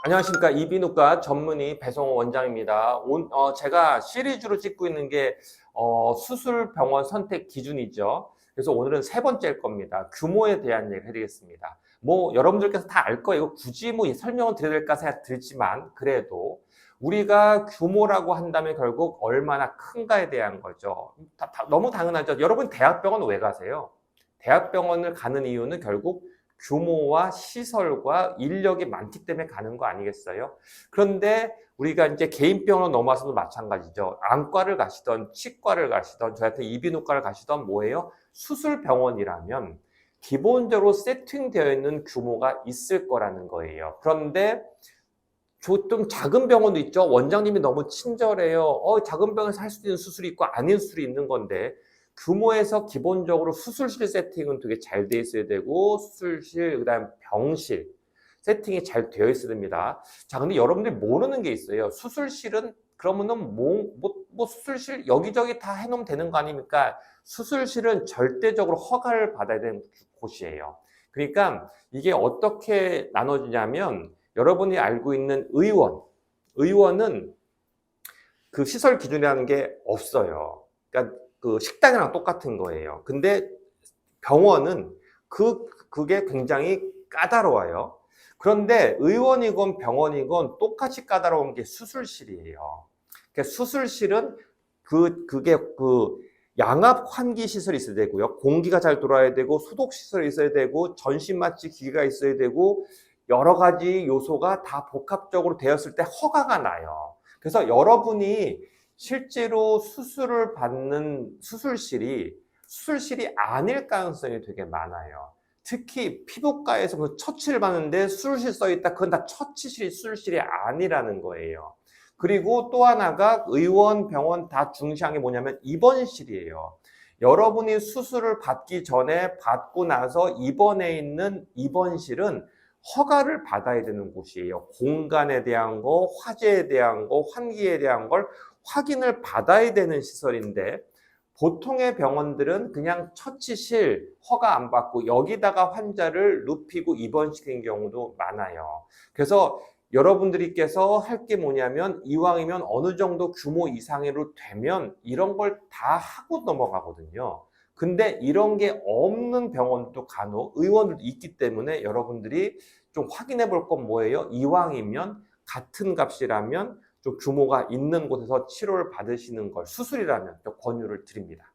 안녕하십니까. 이비인후과 전문의 배성호 원장입니다. 제가 시리즈로 찍고 있는 게 수술 병원 선택 기준이죠. 그래서 오늘은 세 번째일 겁니다. 규모에 대한 얘기를 해드리겠습니다. 여러분들께서 다 알 거예요. 굳이 설명을 드려야 될까 생각 들지만 그래도 우리가 규모라고 한다면 결국 얼마나 큰가에 대한 거죠. 너무 당연하죠. 여러분 대학병원 왜 가세요? 대학병원을 가는 이유는 결국 규모와 시설과 인력이 많기 때문에 가는 거 아니겠어요? 그런데 우리가 이제 개인병원으로 넘어와서도 마찬가지죠. 안과를 가시던 치과를 가시던 저한테 이비인후과를 가시던 뭐예요? 수술병원이라면 기본적으로 세팅되어 있는 규모가 있을 거라는 거예요. 그런데 좀 작은 병원도 있죠. 원장님이 너무 친절해요. 작은 병원에서 할 수 있는 수술이 있고 아닌 수술이 있는 건데 규모에서 기본적으로 수술실 세팅은 되게 잘 돼 있어야 되고 수술실 그다음 병실 세팅이 잘 되어 있어야 됩니다. 자, 근데 여러분들이 모르는 게 있어요. 수술실은 그러면은 수술실 여기저기 다 해놓으면 되는 거 아닙니까? 수술실은 절대적으로 허가를 받아야 되는 곳이에요. 그러니까 이게 어떻게 나눠지냐면 여러분이 알고 있는 의원은 그 시설 기준이라는 게 없어요. 그러니까 그 식당이랑 똑같은 거예요. 근데 병원은 그게 굉장히 까다로워요. 그런데 의원이건 병원이건 똑같이 까다로운 게 수술실이에요. 그러니까 수술실은 그게 양압 환기 시설이 있어야 되고요. 공기가 잘 돌아야 되고 소독 시설이 있어야 되고 전신 마취 기계가 있어야 되고 여러 가지 요소가 다 복합적으로 되었을 때 허가가 나요. 그래서 여러분이 실제로 수술을 받는 수술실이 아닐 가능성이 되게 많아요. 특히 피부과에서 처치를 받는데 수술실 써있다. 그건 다 수술실이 아니라는 거예요. 그리고 또 하나가 의원, 병원 다 중시한 게 뭐냐면 입원실이에요. 여러분이 수술을 받기 전에 받고 나서 입원해 있는 입원실은 허가를 받아야 되는 곳이에요. 공간에 대한 거, 화재에 대한 거, 환기에 대한 걸 확인을 받아야 되는 시설인데 보통의 병원들은 그냥 처치실 허가 안 받고 여기다가 환자를 눕히고 입원시키는 경우도 많아요. 그래서 여러분들께서 할 게 뭐냐면 이왕이면 어느 정도 규모 이상으로 되면 이런 걸 다 하고 넘어가거든요. 근데 이런 게 없는 병원도 간혹 의원들도 있기 때문에 여러분들이 좀 확인해 볼 건 뭐예요? 이왕이면 같은 값이라면 좀 규모가 있는 곳에서 치료를 받으시는 걸 수술이라면 권유를 드립니다.